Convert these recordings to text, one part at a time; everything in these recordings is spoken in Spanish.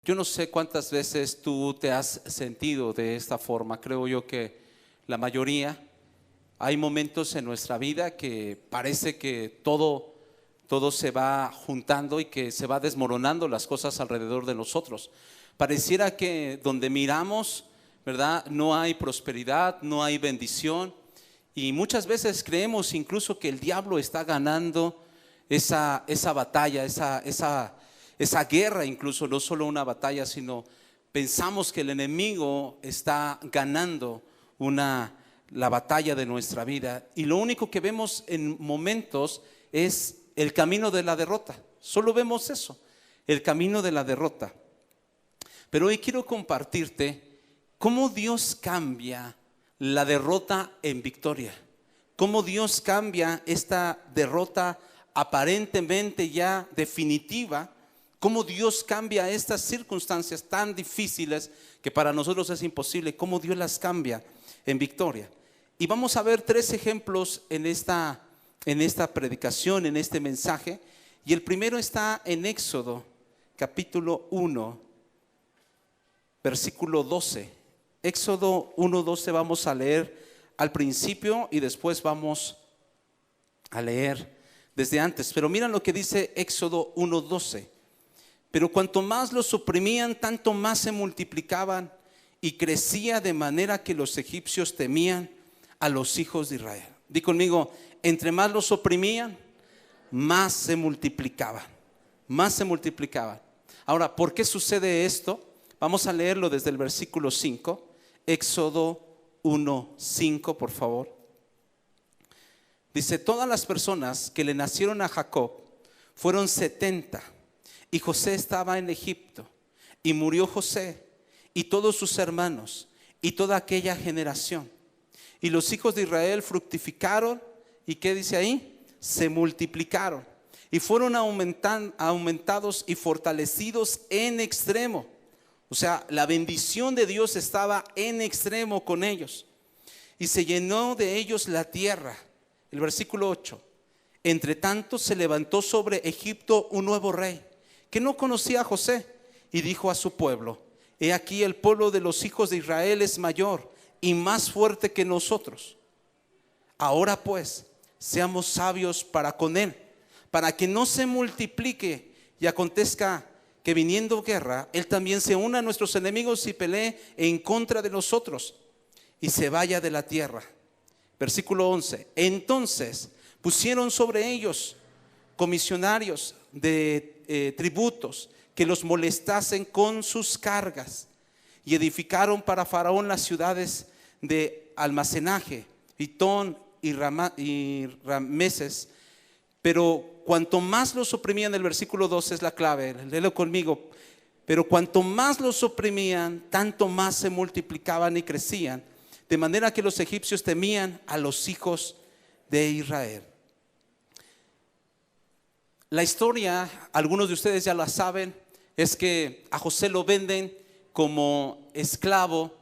Yo no sé cuántas veces tú te has sentido de esta forma. Creo yo que la mayoría. Hay momentos en nuestra vida que parece que todo se va juntando y que se va desmoronando las cosas alrededor de nosotros. Pareciera que donde miramos, ¿verdad?, no hay prosperidad, no hay bendición. Y muchas veces creemos incluso que el diablo está ganando esa batalla, esa guerra, incluso no solo una batalla, sino pensamos que el enemigo está ganando la batalla de nuestra vida. Y lo único que vemos en momentos es el camino de la derrota. Solo vemos eso, el camino de la derrota. Pero hoy quiero compartirte cómo Dios cambia la derrota en victoria. Cómo Dios cambia esta derrota aparentemente ya definitiva. Cómo Dios cambia estas circunstancias tan difíciles que para nosotros es imposible. Cómo Dios las cambia en victoria. Y vamos a ver 3 ejemplos en esta predicación, en este mensaje. Y el primero está en Éxodo capítulo 1, versículo 12. Éxodo 1:12 vamos a leer al principio y después vamos a leer desde antes. Pero miren lo que dice Éxodo 1:12. Pero cuanto más los oprimían, tanto más se multiplicaban y crecía de manera que los egipcios temían a los hijos de Israel. Di conmigo, entre más los oprimían, más se multiplicaban. Más se multiplicaban. Ahora, ¿por qué sucede esto? Vamos a leerlo desde el versículo 5. Éxodo 1:5, por favor. Dice: todas las personas que le nacieron a Jacob fueron 70, y José estaba en Egipto, y murió José y todos sus hermanos y toda aquella generación. Y los hijos de Israel fructificaron, ¿y qué dice ahí? Se multiplicaron y fueron aumentados y fortalecidos en extremo. O sea, la bendición de Dios estaba en extremo con ellos. Y se llenó de ellos la tierra. El versículo 8. Entre tanto se levantó sobre Egipto un nuevo rey, que no conocía a José, y dijo a su pueblo: he aquí, el pueblo de los hijos de Israel es mayor y más fuerte que nosotros. Ahora pues, seamos sabios para con él, para que no se multiplique y acontezca que viniendo guerra, él también se una a nuestros enemigos y pelee en contra de nosotros y se vaya de la tierra. Versículo 11. Entonces pusieron sobre ellos comisionarios de tributos que los molestasen con sus cargas, y edificaron para Faraón las ciudades de almacenaje, Pitón y Rameses. Pero cuanto más los oprimían, el versículo 12 es la clave, léelo conmigo. Pero cuanto más los oprimían, tanto más se multiplicaban y crecían, de manera que los egipcios temían a los hijos de Israel. La historia, algunos de ustedes ya la saben, es que a José lo venden como esclavo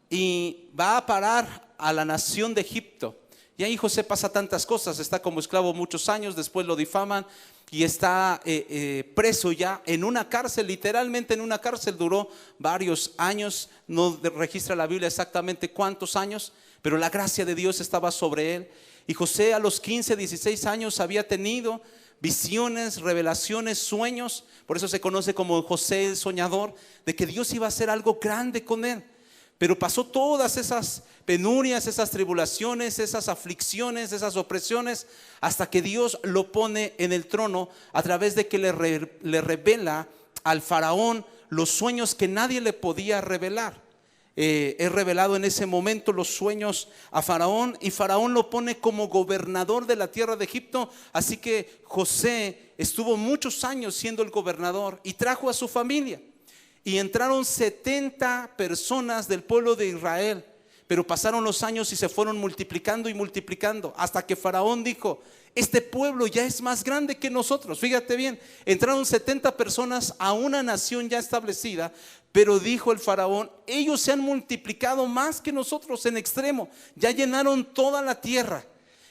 y va a parar a la nación de Egipto. Y ahí José pasa tantas cosas, está como esclavo muchos años, después lo difaman y está preso ya en una cárcel, literalmente en una cárcel. Duró varios años, no registra la Biblia exactamente cuántos años, pero la gracia de Dios estaba sobre él. Y José a los 15, 16 años había tenido visiones, revelaciones, sueños. Por eso se conoce como José el soñador, de que Dios iba a hacer algo grande con él. Pero pasó todas esas penurias, esas tribulaciones, esas aflicciones, esas opresiones, hasta que Dios lo pone en el trono a través de que le revela al faraón los sueños que nadie le podía revelar. Es revelado en ese momento los sueños a Faraón, y Faraón lo pone como gobernador de la tierra de Egipto. Así que José estuvo muchos años siendo el gobernador y trajo a su familia. Y entraron 70 personas del pueblo de Israel, pero pasaron los años y se fueron multiplicando y multiplicando, hasta que Faraón dijo: este pueblo ya es más grande que nosotros. Fíjate bien, entraron 70 personas a una nación ya establecida, pero dijo el faraón: ellos se han multiplicado más que nosotros en extremo, ya llenaron toda la tierra.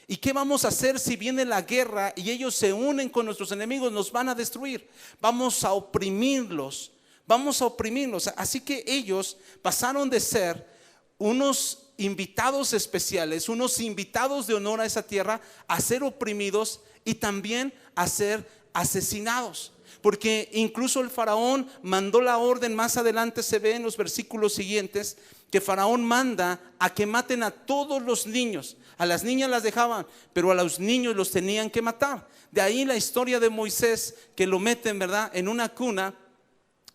¿Y qué vamos a hacer si viene la guerra y ellos se unen con nuestros enemigos? Nos van a destruir. Vamos a oprimirlos, vamos a oprimirlos. Así que ellos pasaron de ser unos invitados especiales, unos invitados de honor a esa tierra, a ser oprimidos y también a ser asesinados. Porque incluso el faraón mandó la orden, más adelante se ve en los versículos siguientes, que faraón manda a que maten a todos los niños. A las niñas las dejaban, pero a los niños los tenían que matar. De ahí la historia de Moisés, que lo meten, ¿verdad?, en una cuna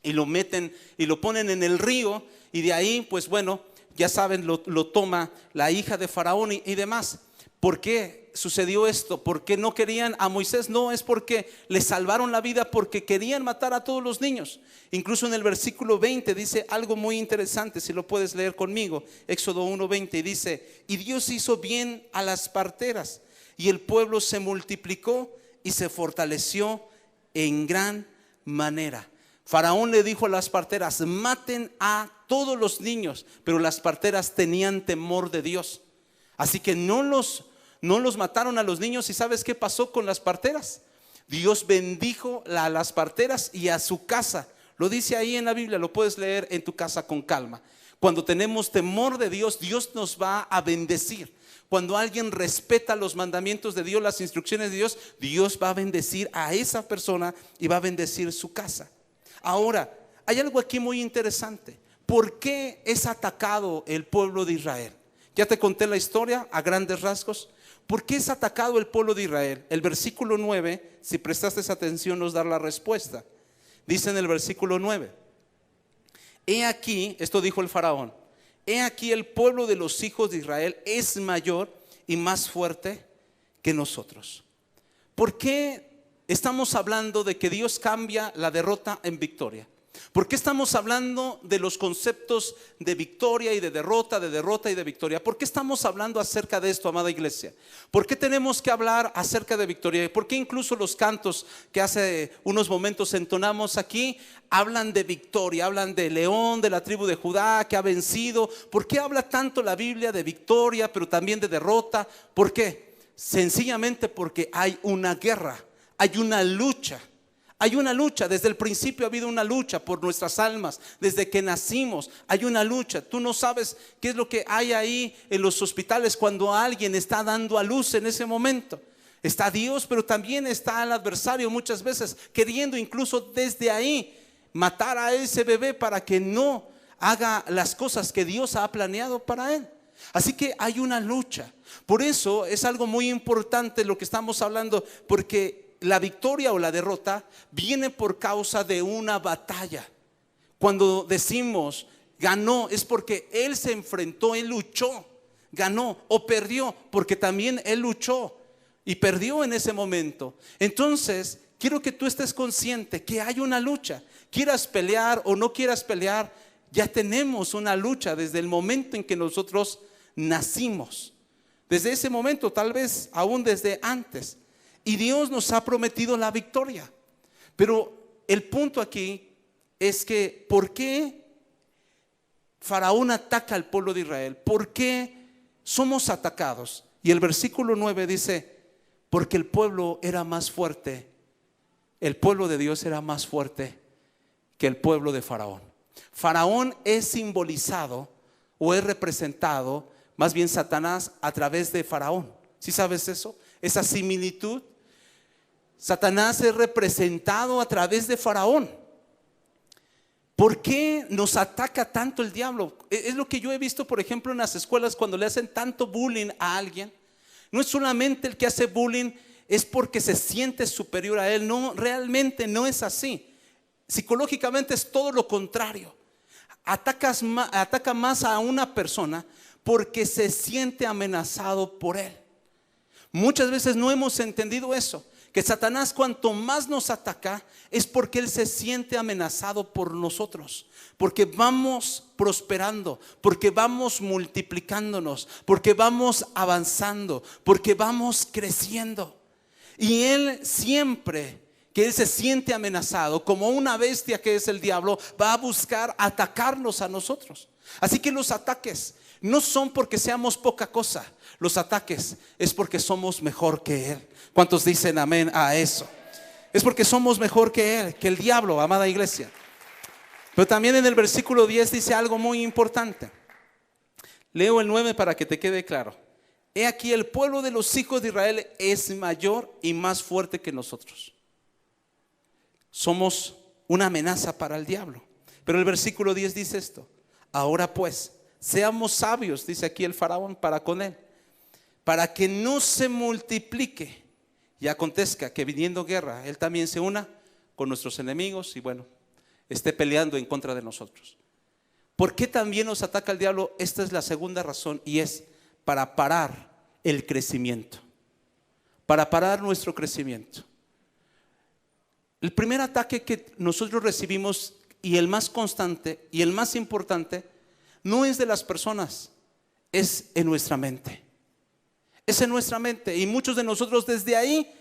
y lo meten y lo ponen en el río, y de ahí, pues bueno, ya saben, lo toma la hija de faraón y demás. ¿Por qué sucedió esto? ¿Por qué no querían a Moisés? No, es porque le salvaron la vida, porque querían matar a todos los niños. Incluso en el versículo 20 dice algo muy interesante, si lo puedes leer conmigo. Éxodo 1:20 dice: y Dios hizo bien a las parteras, y el pueblo se multiplicó y se fortaleció en gran manera. Faraón le dijo a las parteras: maten a todos los niños, pero las parteras tenían temor de Dios. Así que no los mataron a los niños. ¿Y sabes qué pasó con las parteras? Dios bendijo a las parteras y a su casa. Lo dice ahí en la Biblia, lo puedes leer en tu casa con calma. Cuando tenemos temor de Dios, Dios nos va a bendecir. Cuando alguien respeta los mandamientos de Dios, las instrucciones de Dios, Dios va a bendecir a esa persona y va a bendecir su casa. Ahora, hay algo aquí muy interesante. ¿Por qué es atacado el pueblo de Israel? Ya te conté la historia a grandes rasgos. ¿Por qué es atacado el pueblo de Israel? El versículo 9, si prestaste atención, nos da la respuesta. Dice en el versículo 9: he aquí, esto dijo el faraón, he aquí el pueblo de los hijos de Israel es mayor y más fuerte que nosotros. ¿Por qué estamos hablando de que Dios cambia la derrota en victoria? ¿Por qué estamos hablando de los conceptos de victoria y de derrota y de victoria? ¿Por qué estamos hablando acerca de esto, amada iglesia? ¿Por qué tenemos que hablar acerca de victoria? ¿Por qué incluso los cantos que hace unos momentos entonamos aquí hablan de victoria? Hablan de León, de la tribu de Judá que ha vencido. ¿Por qué habla tanto la Biblia de victoria, pero también de derrota? ¿Por qué? Sencillamente porque hay una guerra, hay una lucha. Hay una lucha, desde el principio ha habido una lucha por nuestras almas, desde que nacimos hay una lucha. Tú no sabes qué es lo que hay ahí en los hospitales cuando alguien está dando a luz en ese momento. Está Dios, pero también está el adversario muchas veces queriendo incluso desde ahí matar a ese bebé para que no haga las cosas que Dios ha planeado para él. Así que hay una lucha. Por eso es algo muy importante lo que estamos hablando, porque la victoria o la derrota viene por causa de una batalla. Cuando decimos ganó, es porque él se enfrentó, él luchó, ganó o perdió, porque también él luchó y perdió en ese momento. Entonces, quiero que tú estés consciente que hay una lucha. Quieras pelear o no quieras pelear, ya tenemos una lucha desde el momento en que nosotros nacimos. Desde ese momento, tal vez aún desde antes. Y Dios nos ha prometido la victoria. Pero el punto aquí es que ¿por qué Faraón ataca al pueblo de Israel? ¿Por qué somos atacados? Y el versículo 9 dice: porque el pueblo era más fuerte, el pueblo de Dios era más fuerte que el pueblo de Faraón. Faraón es simbolizado o es representado, más bien Satanás, a través de Faraón. ¿Sí sabes eso? Esa similitud. Satanás es representado a través de Faraón. ¿Por qué nos ataca tanto el diablo? Es lo que yo he visto, por ejemplo, en las escuelas cuando le hacen tanto bullying a alguien. No es solamente el que hace bullying es porque se siente superior a él. No, realmente no es así. Psicológicamente es todo lo contrario. Ataca más a una persona porque se siente amenazado por él. Muchas veces no hemos entendido eso, que Satanás cuanto más nos ataca es porque él se siente amenazado por nosotros, porque vamos prosperando, porque vamos multiplicándonos, porque vamos avanzando, porque vamos creciendo. Y él siempre que él se siente amenazado, como una bestia que es el diablo, va a buscar atacarnos a nosotros. Así que los ataques no son porque seamos poca cosa. Los ataques es porque somos mejor que él. ¿Cuántos dicen amén a eso? Es porque somos mejor que él, que el diablo, amada iglesia. Pero también en el versículo 10 dice algo muy importante. Leo el 9 para que te quede claro. He aquí, el pueblo de los hijos de Israel es mayor y más fuerte que nosotros. Somos una amenaza para el diablo. Pero el versículo 10 dice esto: ahora pues, seamos sabios, dice aquí el faraón, para con él, para que no se multiplique y acontezca que viniendo guerra, él también se una con nuestros enemigos y bueno, esté peleando en contra de nosotros. ¿Por qué también nos ataca el diablo? Esta es la segunda razón, y es para parar el crecimiento, para parar nuestro crecimiento. El primer ataque que nosotros recibimos, y el más constante y el más importante, no es de las personas, es en nuestra mente. Es en nuestra mente, y muchos de nosotros desde ahí,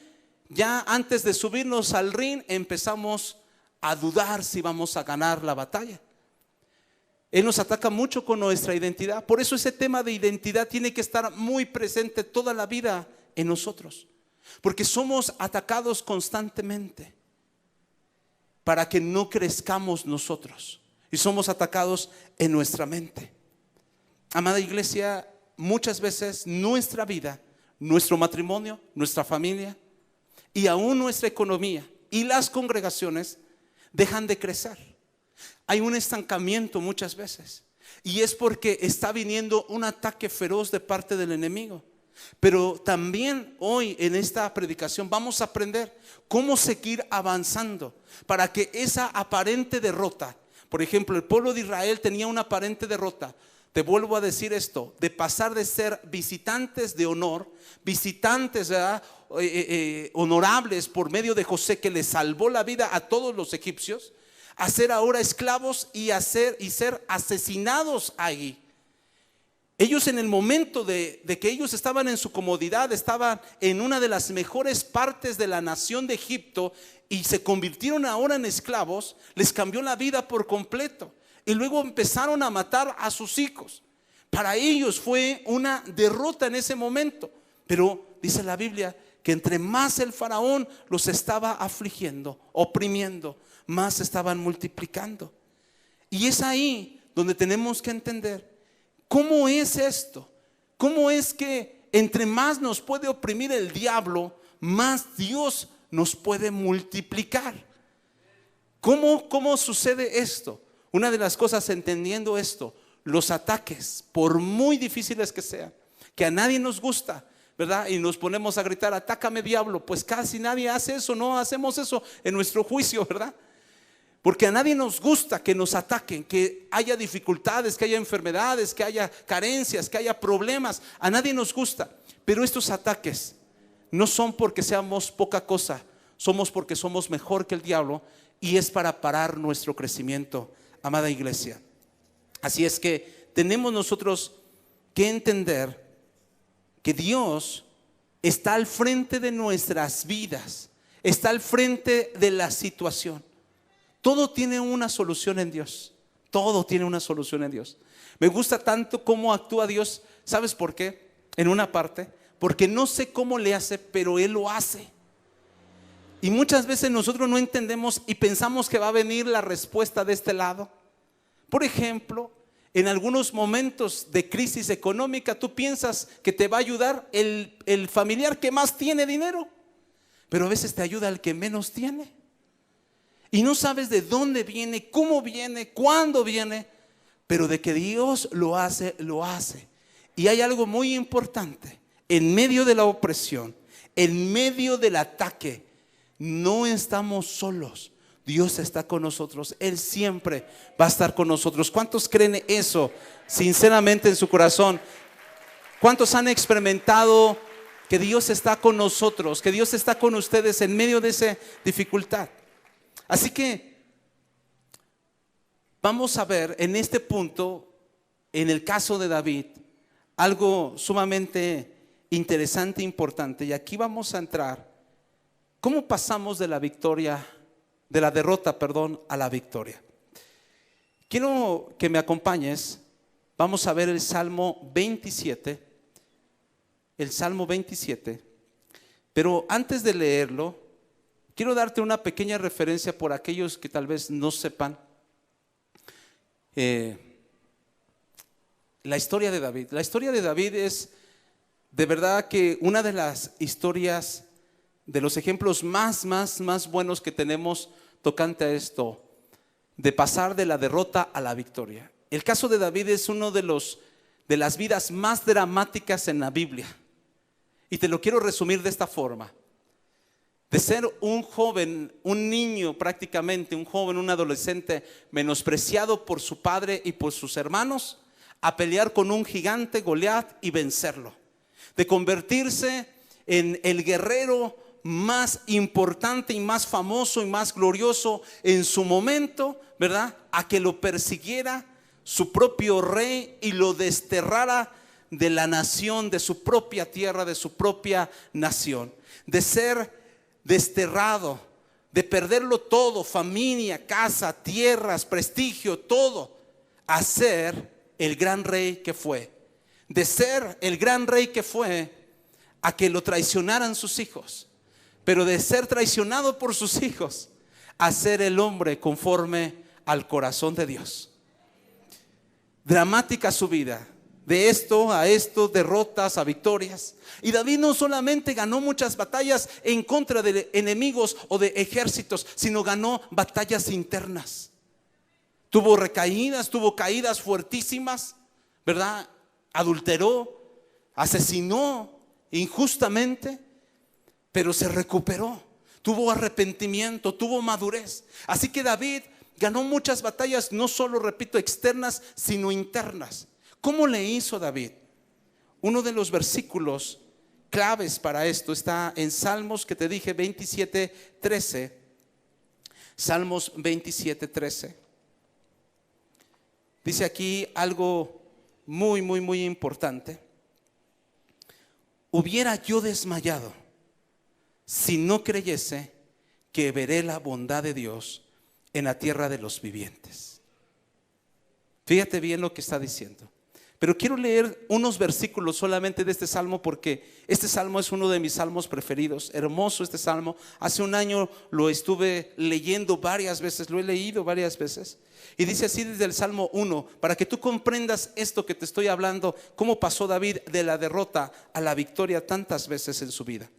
ya antes de subirnos al ring, empezamos a dudar si vamos a ganar la batalla. Él nos ataca mucho con nuestra identidad. Por eso ese tema de identidad tiene que estar muy presente toda la vida en nosotros, porque somos atacados constantemente para que no crezcamos nosotros, y somos atacados en nuestra mente. Amada iglesia, muchas veces nuestra vida, nuestro matrimonio, nuestra familia y aún nuestra economía y las congregaciones dejan de crecer. Hay un estancamiento muchas veces, y es porque está viniendo un ataque feroz de parte del enemigo. Pero también hoy en esta predicación vamos a aprender cómo seguir avanzando para que esa aparente derrota, por ejemplo, el pueblo de Israel tenía una aparente derrota. Te vuelvo a decir esto, de pasar de ser visitantes de honor, visitantes honorables por medio de José, que le salvó la vida a todos los egipcios, a ser ahora esclavos y ser asesinados ahí. Ellos, en el momento de que ellos estaban en su comodidad, estaban en una de las mejores partes de la nación de Egipto, y se convirtieron ahora en esclavos, les cambió la vida por completo. Y luego empezaron a matar a sus hijos. Para ellos fue una derrota en ese momento. Pero dice la Biblia que entre más el faraón los estaba afligiendo, oprimiendo, más estaban multiplicando. Y es ahí donde tenemos que entender cómo es esto. Cómo es que entre más nos puede oprimir el diablo, más Dios nos puede multiplicar. ¿Cómo sucede esto? Una de las cosas, entendiendo esto, los ataques, por muy difíciles que sean, que a nadie nos gusta, ¿verdad? Y nos ponemos a gritar: atácame, diablo. Pues casi nadie hace eso, no hacemos eso en nuestro juicio, ¿verdad? Porque a nadie nos gusta que nos ataquen, que haya dificultades, que haya enfermedades, que haya carencias, que haya problemas. A nadie nos gusta. Pero estos ataques no son porque seamos poca cosa, somos porque somos mejor que el diablo, y es para parar nuestro crecimiento, amada iglesia. Así es que tenemos nosotros que entender que Dios está al frente de nuestras vidas, está al frente de la situación. Todo tiene una solución en Dios. Todo tiene una solución en Dios. Me gusta tanto cómo actúa Dios. ¿Sabes por qué? En una parte, porque no sé cómo le hace, pero Él lo hace. Y muchas veces nosotros no entendemos y pensamos que va a venir la respuesta de este lado. Por ejemplo, en algunos momentos de crisis económica, tú piensas que te va a ayudar el familiar que más tiene dinero, pero a veces te ayuda el que menos tiene. Y no sabes de dónde viene, cómo viene, cuándo viene, pero de que Dios lo hace, lo hace. Y hay algo muy importante: en medio de la opresión, en medio del ataque, no estamos solos. Dios está con nosotros. Él siempre va a estar con nosotros. ¿Cuántos creen eso sinceramente en su corazón? ¿Cuántos han experimentado que Dios está con nosotros, que Dios está con ustedes en medio de esa dificultad? Así que vamos a ver en este punto, en el caso de David, algo sumamente interesante e importante. Y aquí vamos a entrar. ¿Cómo pasamos de la derrota, a la victoria? Quiero que me acompañes. Vamos a ver el Salmo 27. El Salmo 27. Pero antes de leerlo, quiero darte una pequeña referencia por aquellos que tal vez no sepan. eh, la historia de David. La historia de David es de verdad que una de las historias, de los ejemplos más buenos que tenemos tocante a esto, de pasar de la derrota a la victoria. El caso de David es uno de las vidas más dramáticas en la Biblia. Y te lo quiero resumir de esta forma. De ser un joven, un niño prácticamente, un joven, un adolescente menospreciado por su padre y por sus hermanos, a pelear con un gigante, Goliat, y vencerlo. De convertirse en el guerrero más importante y más famoso y más glorioso en su momento, ¿verdad? A que lo persiguiera su propio rey y lo desterrara de la nación, de su propia tierra, de su propia nación. De ser desterrado, de perderlo todo, familia, casa, tierras, prestigio, todo, a ser el gran rey que fue. De ser el gran rey que fue, a que lo traicionaran sus hijos. Pero de ser traicionado por sus hijos, a ser el hombre conforme al corazón de Dios. Dramática su vida. De esto a esto, derrotas a victorias. Y David no solamente ganó muchas batallas en contra de enemigos o de ejércitos, sino ganó batallas internas. Tuvo recaídas, tuvo caídas fuertísimas, ¿verdad? Adulteró, asesinó injustamente, pero se recuperó. Tuvo arrepentimiento, tuvo madurez. Así que David ganó muchas batallas, no solo, repito, externas, sino internas. ¿Cómo le hizo David? Uno de los versículos claves para esto está en Salmos, que te dije, 27:13. Salmos 27:13. Dice aquí algo muy importante. Hubiera yo desmayado si no creyese que veré la bondad de Dios en la tierra de los vivientes. Fíjate bien lo que está diciendo. Pero quiero leer unos versículos solamente de este salmo, porque este salmo es uno de mis salmos preferidos. Hermoso este salmo. Hace un año lo estuve leyendo varias veces, lo he leído varias veces. Y dice así desde el Salmo 1, para que tú comprendas esto que te estoy hablando, cómo pasó David de la derrota a la victoria tantas veces en su vida.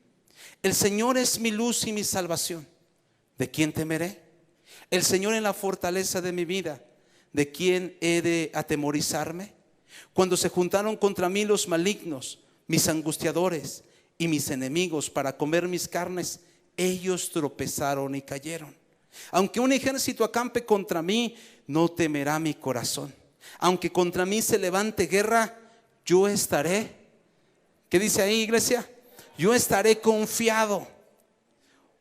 El Señor es mi luz y mi salvación. ¿De quién temeré? El Señor es la fortaleza de mi vida. ¿De quién he de atemorizarme? Cuando se juntaron contra mí los malignos, mis angustiadores y mis enemigos para comer mis carnes, ellos tropezaron y cayeron. Aunque un ejército acampe contra mí, no temerá mi corazón. Aunque contra mí se levante guerra, yo estaré. ¿Qué dice ahí, iglesia? Yo estaré confiado.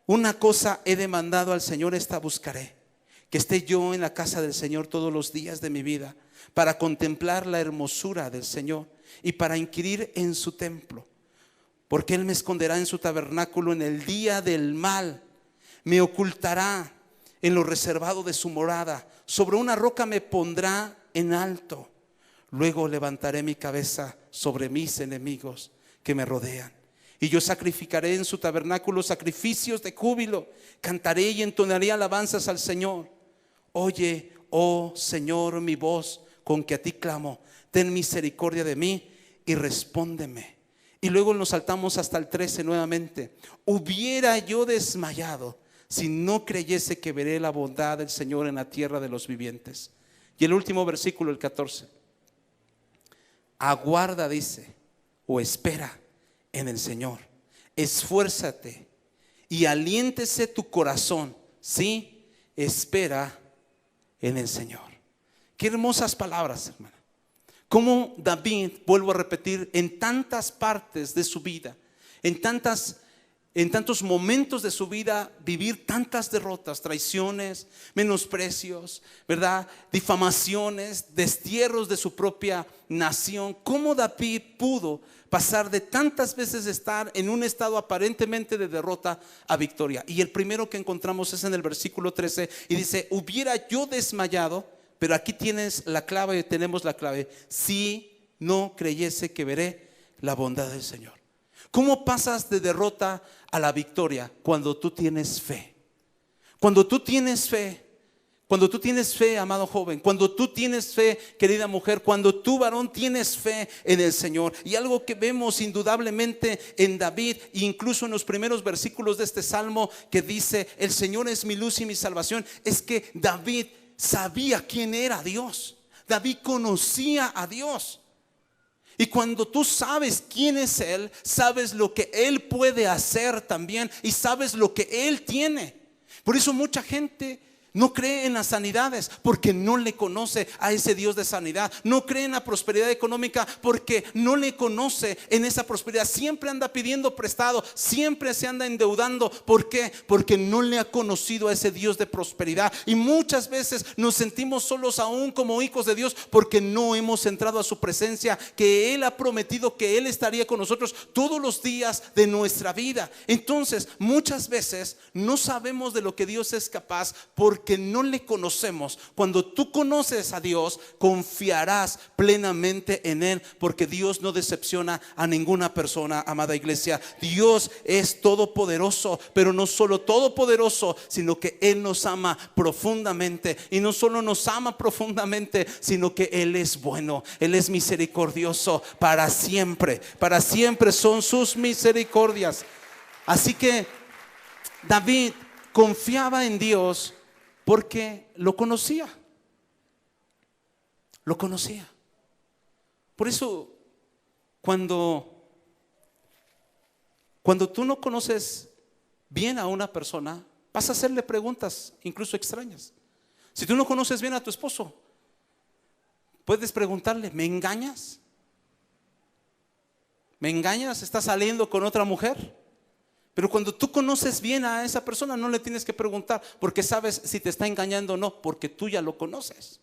Una cosa he demandado al Señor, esta buscaré: que esté yo en la casa del Señor todos los días de mi vida, para contemplar la hermosura del Señor y para inquirir en su templo. Porque Él me esconderá en su tabernáculo en el día del mal, me ocultará en lo reservado de su morada, sobre una roca me pondrá en alto. Luego levantaré mi cabeza sobre mis enemigos que me rodean. Y yo sacrificaré en su tabernáculo sacrificios de júbilo, cantaré y entonaré alabanzas al Señor. Oye, oh Señor, mi voz con que a ti clamo, ten misericordia de mí y respóndeme. Y luego nos saltamos hasta el 13 nuevamente. Hubiera yo desmayado si no creyese que veré la bondad del Señor en la tierra de los vivientes. Y el último versículo, el 14. Aguarda, dice, o espera en el Señor. Esfuérzate y aliéntese tu corazón. Sí, espera en el Señor. Qué hermosas palabras, hermano. Como David, vuelvo a repetir, en tantas partes de su vida, en tantos momentos de su vida, vivir tantas derrotas, traiciones, menosprecios, ¿verdad? Difamaciones, destierros de su propia nación. ¿Cómo David pudo pasar de tantas veces estar en un estado aparentemente de derrota a victoria? Y el primero que encontramos es en el versículo 13 y dice: hubiera yo desmayado, pero aquí tienes la clave, tenemos la clave, si no creyese que veré la bondad del Señor. ¿Cómo pasas de derrota a la victoria? Cuando tú tienes fe. Cuando tú tienes fe, Cuando tú tienes fe, amado joven, cuando tú tienes fe, querida mujer, cuando tú, varón, tienes fe en el Señor. Y algo que vemos indudablemente en David, incluso en los primeros versículos de este salmo que dice: el Señor es mi luz y mi salvación, es que David sabía quién era Dios. David conocía a Dios. Y cuando tú sabes quién es Él, sabes lo que Él puede hacer también, y sabes lo que Él tiene. Por eso mucha gente no cree en las sanidades, porque no le conoce a ese Dios de sanidad. No cree en la prosperidad económica, porque no le conoce en esa prosperidad. Siempre anda pidiendo prestado, siempre se anda endeudando. ¿Por qué? Porque no le ha conocido a ese Dios de prosperidad. Y muchas veces nos sentimos solos aún como hijos de Dios, porque no hemos entrado a su presencia, que Él ha prometido que Él estaría con nosotros todos los días de nuestra vida. Entonces muchas veces no sabemos de lo que Dios es capaz, porque no le conocemos. Cuando tú conoces a Dios, confiarás plenamente en Él, porque Dios no decepciona a ninguna persona, amada iglesia. Dios es todopoderoso, pero no solo todopoderoso, sino que Él nos ama profundamente. Y no solo nos ama profundamente, sino que Él es bueno, Él es misericordioso para siempre. Para siempre son sus misericordias. Así que David confiaba en Dios porque lo conocía. Lo conocía. Por eso cuando tú no conoces bien a una persona, vas a hacerle preguntas incluso extrañas. Si tú no conoces bien a tu esposo, puedes preguntarle: ¿me engañas? ¿Me engañas? ¿Estás saliendo con otra mujer? Pero cuando tú conoces bien a esa persona, no le tienes que preguntar, porque sabes si te está engañando o no, porque tú ya lo conoces.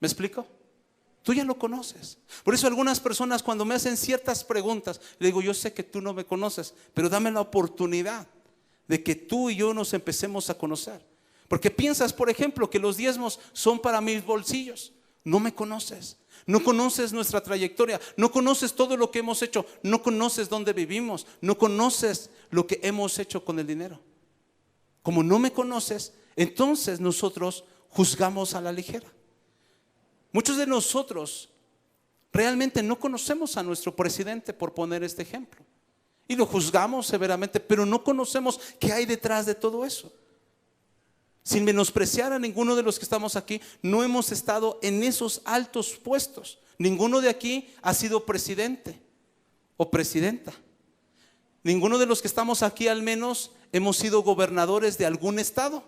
¿Me explico? Tú ya lo conoces. Por eso algunas personas, cuando me hacen ciertas preguntas, le digo: yo sé que tú no me conoces, pero dame la oportunidad de que tú y yo nos empecemos a conocer. Porque piensas, por ejemplo, que los diezmos son para mis bolsillos. No me conoces. No conoces nuestra trayectoria, no conoces todo lo que hemos hecho, no conoces dónde vivimos, no conoces lo que hemos hecho con el dinero. Como no me conoces, entonces nosotros juzgamos a la ligera. Muchos de nosotros realmente no conocemos a nuestro presidente, por poner este ejemplo, y lo juzgamos severamente, pero no conocemos qué hay detrás de todo eso. Sin menospreciar a ninguno de los que estamos aquí, no hemos estado en esos altos puestos. Ninguno de aquí ha sido presidente o presidenta. Ninguno de los que estamos aquí al menos hemos sido gobernadores de algún estado.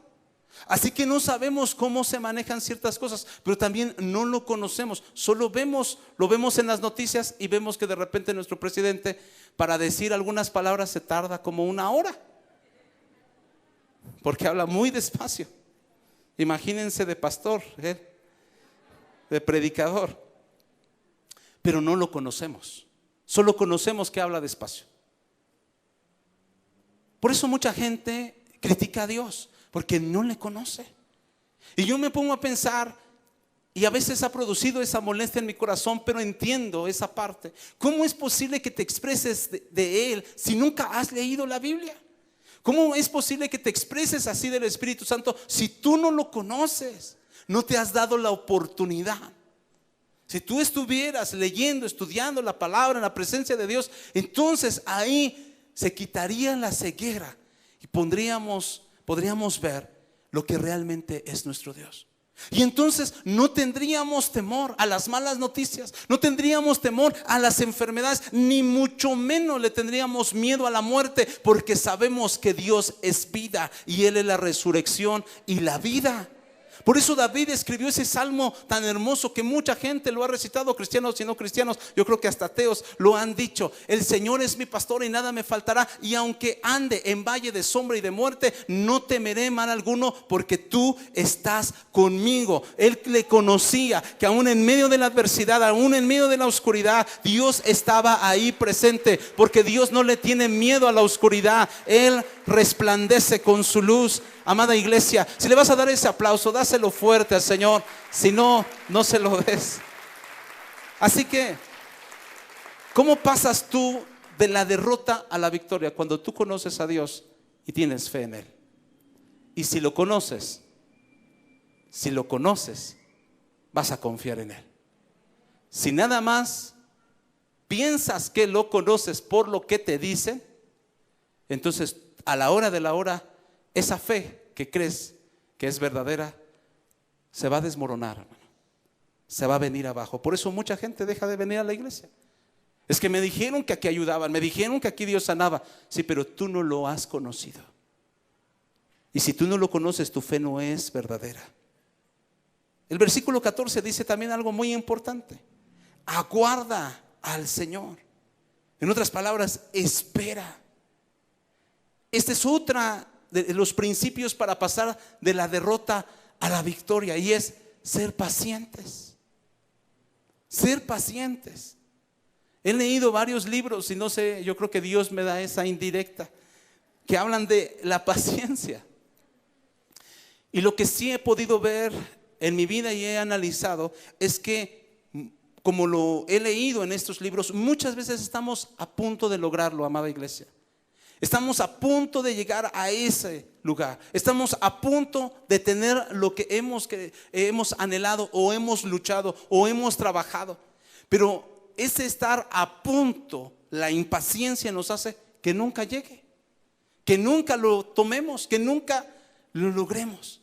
Así que no sabemos cómo se manejan ciertas cosas, pero también no lo conocemos. Solo lo vemos en las noticias, y vemos que de repente nuestro presidente, para decir algunas palabras, se tarda como 1 hora, porque habla muy despacio. Imagínense de pastor, de predicador. Pero no lo conocemos. Solo conocemos que habla despacio. Por eso mucha gente critica a Dios, porque no le conoce. Y yo me pongo a pensar, y a veces ha producido esa molestia en mi corazón, pero entiendo esa parte. ¿Cómo es posible que te expreses de Él si nunca has leído la Biblia? ¿Cómo es posible que te expreses así del Espíritu Santo si tú no lo conoces? No te has dado la oportunidad. Si tú estuvieras leyendo, estudiando la palabra en la presencia de Dios, entonces ahí se quitaría la ceguera y podríamos ver lo que realmente es nuestro Dios. Y entonces no tendríamos temor a las malas noticias, no tendríamos temor a las enfermedades, ni mucho menos le tendríamos miedo a la muerte, porque sabemos que Dios es vida y Él es la resurrección y la vida. Por eso David escribió ese salmo tan hermoso que mucha gente lo ha recitado, cristianos y no cristianos. Yo creo que hasta ateos lo han dicho: el Señor es mi pastor y nada me faltará, y aunque ande en valle de sombra y de muerte, no temeré mal alguno, porque tú estás conmigo. Él le conocía que aún en medio de la adversidad, aún en medio de la oscuridad, Dios estaba ahí presente, porque Dios no le tiene miedo a la oscuridad. Él resplandece con su luz. Amada iglesia, si le vas a dar ese aplauso, dáselo fuerte al Señor. Si no, no se lo des. Así que, ¿cómo pasas tú de la derrota a la victoria? Cuando tú conoces a Dios y tienes fe en Él. Y si lo conoces, vas a confiar en Él. Si nada más piensas que lo conoces por lo que te dicen, entonces a la hora de la hora, esa fe que crees que es verdadera se va a desmoronar, hermano. Se va a venir abajo. Por eso mucha gente deja de venir a la iglesia. Es que me dijeron que aquí ayudaban, me dijeron que aquí Dios sanaba. Sí, pero tú no lo has conocido. Y si tú no lo conoces, tu fe no es verdadera. El versículo 14 dice también algo muy importante: aguarda al Señor. En otras palabras, espera. Este es otra de los principios para pasar de la derrota a la victoria, y es ser pacientes. Ser pacientes. He leído varios libros y no sé, yo creo que Dios me da esa indirecta, que hablan de la paciencia. Y lo que sí he podido ver en mi vida y he analizado es que, como lo he leído en estos libros, muchas veces estamos a punto de lograrlo, amada iglesia. Estamos a punto de llegar a ese lugar. Estamos a punto de tener lo que hemos anhelado, o hemos luchado, o hemos trabajado. Pero ese estar a punto, la impaciencia nos hace que nunca llegue, que nunca lo tomemos, que nunca lo logremos.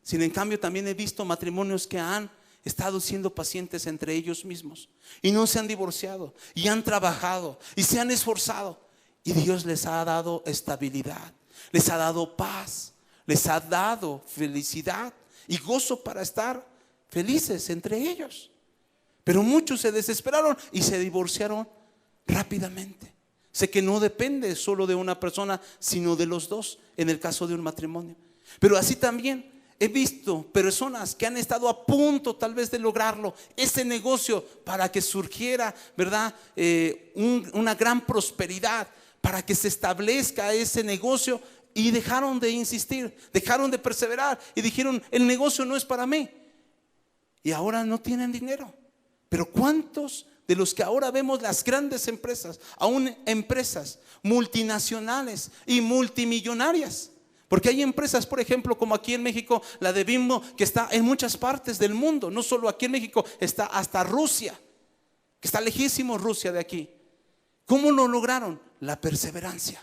Sin en cambio, también he visto matrimonios que han estado siendo pacientes entre ellos mismos y no se han divorciado, y han trabajado y se han esforzado, y Dios les ha dado estabilidad, les ha dado paz, les ha dado felicidad y gozo para estar felices entre ellos. Pero muchos se desesperaron y se divorciaron rápidamente. Sé que no depende solo de una persona, sino de los dos en el caso de un matrimonio. Pero así también he visto personas que han estado a punto tal vez de lograrlo, ese negocio, para que surgiera, ¿verdad? Una gran prosperidad, para que se establezca ese negocio, y dejaron de insistir, dejaron de perseverar y dijeron: el negocio no es para mí. Y ahora no tienen dinero. Pero ¿cuántos de los que ahora vemos las grandes empresas, aún empresas multinacionales y multimillonarias? Porque hay empresas, por ejemplo, como aquí en México, la de Bimbo, que está en muchas partes del mundo. No solo aquí en México, está hasta Rusia, que está lejísimo Rusia de aquí. ¿Cómo lo lograron? La perseverancia.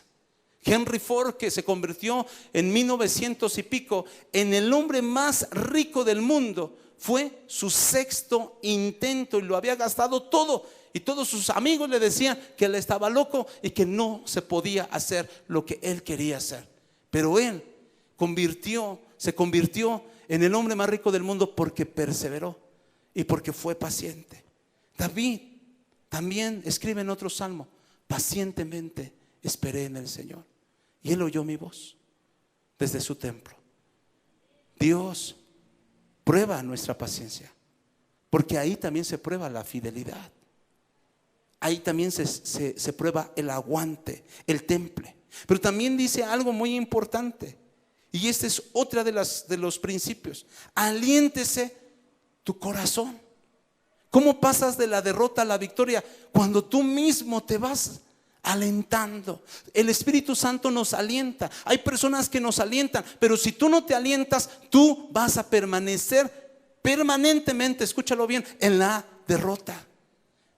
Henry Ford, que se convirtió en 1900 y pico en el hombre más rico del mundo, fue su sexto intento y lo había gastado todo. Y todos sus amigos le decían que él estaba loco y que no se podía hacer lo que él quería hacer. Pero él se convirtió en el hombre más rico del mundo porque perseveró y porque fue paciente. David también escribe en otro salmo: pacientemente esperé en el Señor, y Él oyó mi voz desde su templo. Dios prueba nuestra paciencia, porque ahí también se prueba la fidelidad. Ahí también se prueba el aguante, el temple. Pero también dice algo muy importante, y este es otra de los principios: aliéntese tu corazón. ¿Cómo pasas de la derrota a la victoria? Cuando tú mismo te vas alentando. El Espíritu Santo nos alienta. Hay personas que nos alientan, pero si tú no te alientas, tú vas a permanecer permanentemente, escúchalo bien, en la derrota.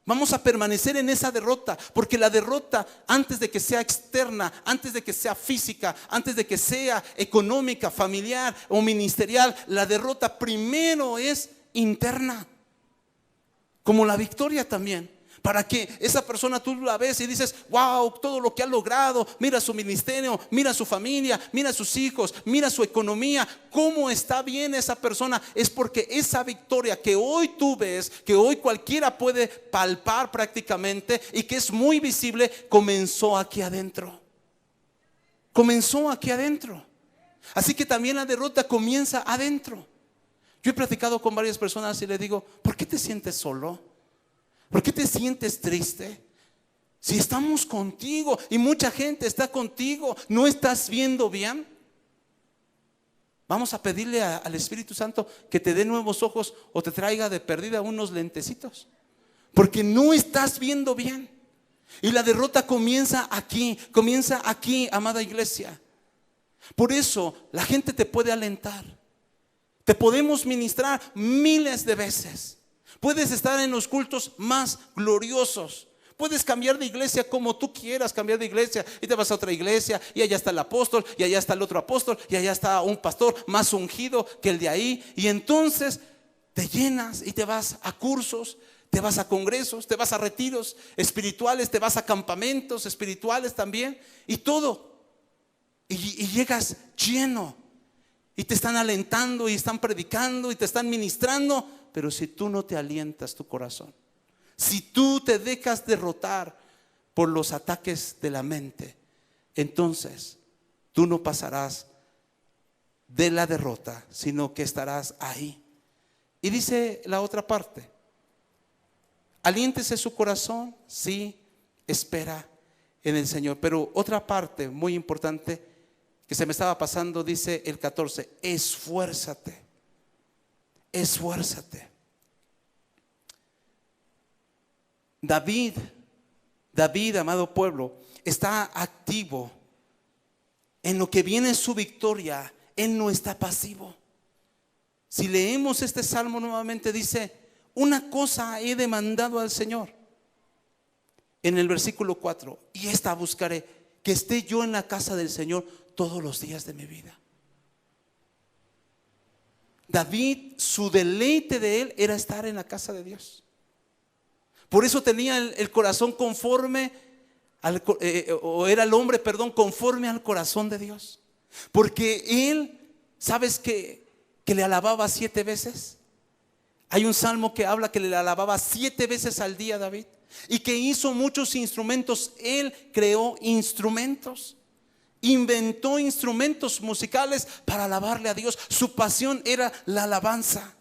Vamos a permanecer en esa derrota, porque la derrota, antes de que sea externa, antes de que sea física, antes de que sea económica, familiar o ministerial, la derrota primero es interna, como la victoria también. Para que esa persona tú la ves y dices: wow, todo lo que ha logrado, mira su ministerio, mira su familia, mira sus hijos, mira su economía, cómo está bien esa persona. Es porque esa victoria que hoy tú ves, que hoy cualquiera puede palpar prácticamente y que es muy visible, comenzó aquí adentro. Comenzó aquí adentro. Así que también la derrota comienza adentro. Yo he platicado con varias personas y les digo: ¿por qué te sientes solo? ¿Por qué te sientes triste? Si estamos contigo y mucha gente está contigo, ¿no estás viendo bien? Vamos a pedirle al Espíritu Santo que te dé nuevos ojos, o te traiga de perdida unos lentecitos, porque no estás viendo bien. Y la derrota comienza aquí, amada iglesia. Por eso la gente te puede alentar. Te podemos ministrar miles de veces. Puedes estar en los cultos más gloriosos. Puedes cambiar de iglesia como tú quieras cambiar de iglesia. Y te vas a otra iglesia y allá está el apóstol, y allá está el otro apóstol, y allá está un pastor más ungido que el de ahí. Y entonces te llenas y te vas a cursos, te vas a congresos, te vas a retiros espirituales, te vas a campamentos espirituales también. Y todo. Y llegas lleno. Y te están alentando y están predicando y te están ministrando. Pero si tú no te alientas tu corazón, si tú te dejas derrotar por los ataques de la mente, entonces tú no pasarás de la derrota, sino que estarás ahí. Y dice la otra parte: aliéntese su corazón, sí, espera en el Señor. Pero otra parte muy importante que se me estaba pasando, dice el 14: esfuérzate, esfuérzate. David, amado pueblo, está activo en lo que viene su victoria. Él no está pasivo. Si leemos este salmo nuevamente, dice: una cosa he demandado al Señor, en el versículo 4, y esta buscaré, que esté yo en la casa del Señor todos los días de mi vida. David, su deleite de él era estar en la casa de Dios. Por eso tenía el corazón conforme o era el hombre, conforme al corazón de Dios. Porque él, ¿sabes que le alababa 7 veces? Hay un salmo que habla que le alababa 7 veces al día David. Y que hizo muchos instrumentos. Él creó instrumentos, inventó instrumentos musicales para alabarle a Dios. Su pasión era la alabanza.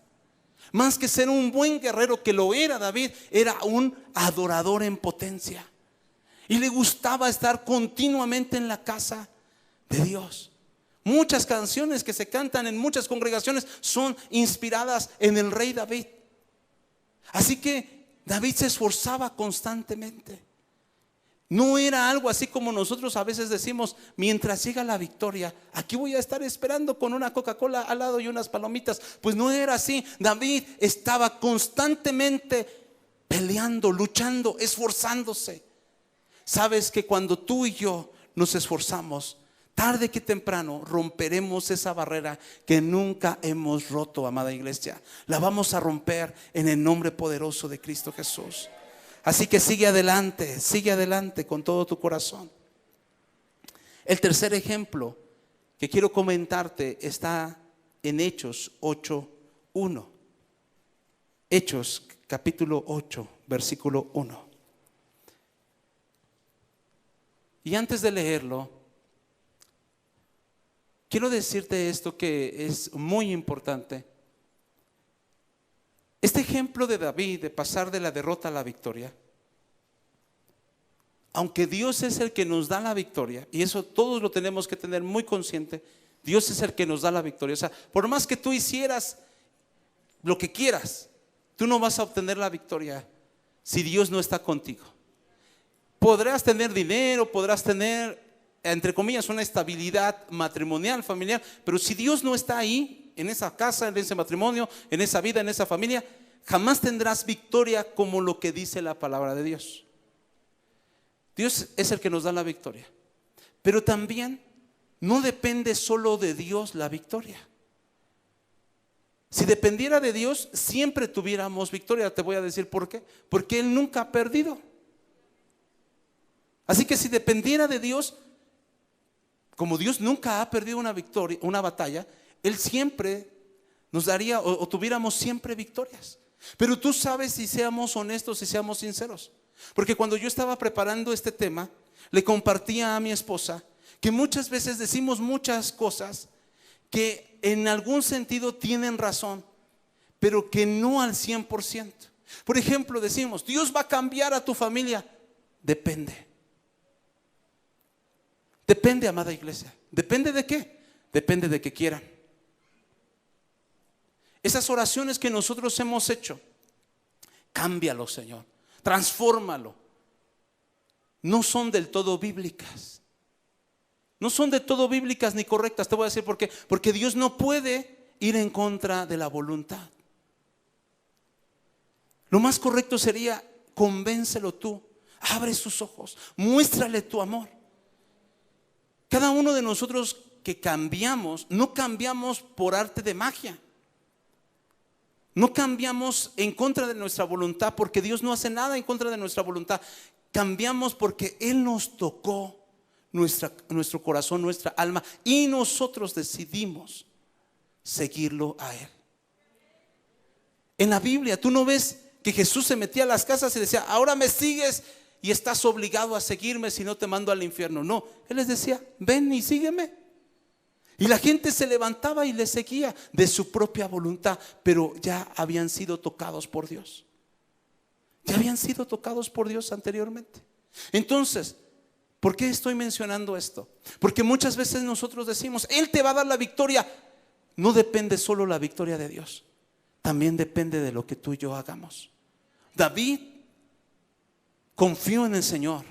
Más que ser un buen guerrero, que lo era David, era un adorador en potencia. Y le gustaba estar continuamente en la casa de Dios. Muchas canciones que se cantan en muchas congregaciones son inspiradas en el rey David. Así que David se esforzaba constantemente. No era algo así como nosotros a veces decimos: mientras llega la victoria, aquí voy a estar esperando con una Coca-Cola al lado y unas palomitas. Pues no era así. David estaba constantemente peleando, luchando, esforzándose. Sabes que cuando tú y yo nos esforzamos, tarde que temprano romperemos esa barrera que nunca hemos roto, amada iglesia. La vamos a romper en el nombre poderoso de Cristo Jesús. Así que sigue adelante con todo tu corazón. El tercer ejemplo que quiero comentarte está en Hechos 8:1. Hechos capítulo 8, versículo 1. Y antes de leerlo, quiero decirte esto que es muy importante. Este ejemplo de David, de pasar de la derrota a la victoria, aunque Dios es el que nos da la victoria, y eso todos lo tenemos que tener muy consciente, Dios es el que nos da la victoria. O sea, por más que tú hicieras lo que quieras, tú no vas a obtener la victoria si Dios no está contigo. Podrás tener dinero, podrás tener, entre comillas, una estabilidad matrimonial, familiar, pero si Dios no está ahí, en esa casa, en ese matrimonio, en esa vida, en esa familia, jamás tendrás victoria como lo que dice la palabra de Dios. Dios es el que nos da la victoria, pero también no depende solo de Dios la victoria. Si dependiera de Dios, siempre tuviéramos victoria. Te voy a decir por qué. Porque Él nunca ha perdido. Así que si dependiera de Dios, como Dios nunca ha perdido una victoria, una batalla, Él siempre nos daría o tuviéramos siempre victorias. Pero tú sabes, si seamos honestos y seamos sinceros, porque cuando yo estaba preparando este tema, le compartía a mi esposa que muchas veces decimos muchas cosas que en algún sentido tienen razón, pero que no al 100%. Por ejemplo, decimos: Dios va a cambiar a tu familia. Depende. Depende, amada iglesia. ¿Depende de qué? Depende de que quieran. Esas oraciones que nosotros hemos hecho, cámbialo, Señor, transfórmalo, no son del todo bíblicas. No son de todo bíblicas ni correctas. Te voy a decir por qué. Porque Dios no puede ir en contra de la voluntad. Lo más correcto sería: convéncelo tú, abre sus ojos, muéstrale tu amor. Cada uno de nosotros que cambiamos, no cambiamos por arte de magia. No cambiamos en contra de nuestra voluntad, porque Dios no hace nada en contra de nuestra voluntad. Cambiamos porque Él nos tocó nuestro corazón, nuestra alma, y nosotros decidimos seguirlo a Él. En la Biblia tú no ves que Jesús se metía a las casas y decía: ahora me sigues y estás obligado a seguirme, si no te mando al infierno. No, Él les decía: ven y sígueme. Y la gente se levantaba y le seguía de su propia voluntad, pero ya habían sido tocados por Dios. Ya habían sido tocados por Dios anteriormente. Entonces, ¿por qué estoy mencionando esto? Porque muchas veces nosotros decimos: Él te va a dar la victoria. No depende solo la victoria de Dios, también depende de lo que tú y yo hagamos. David confió en el Señor,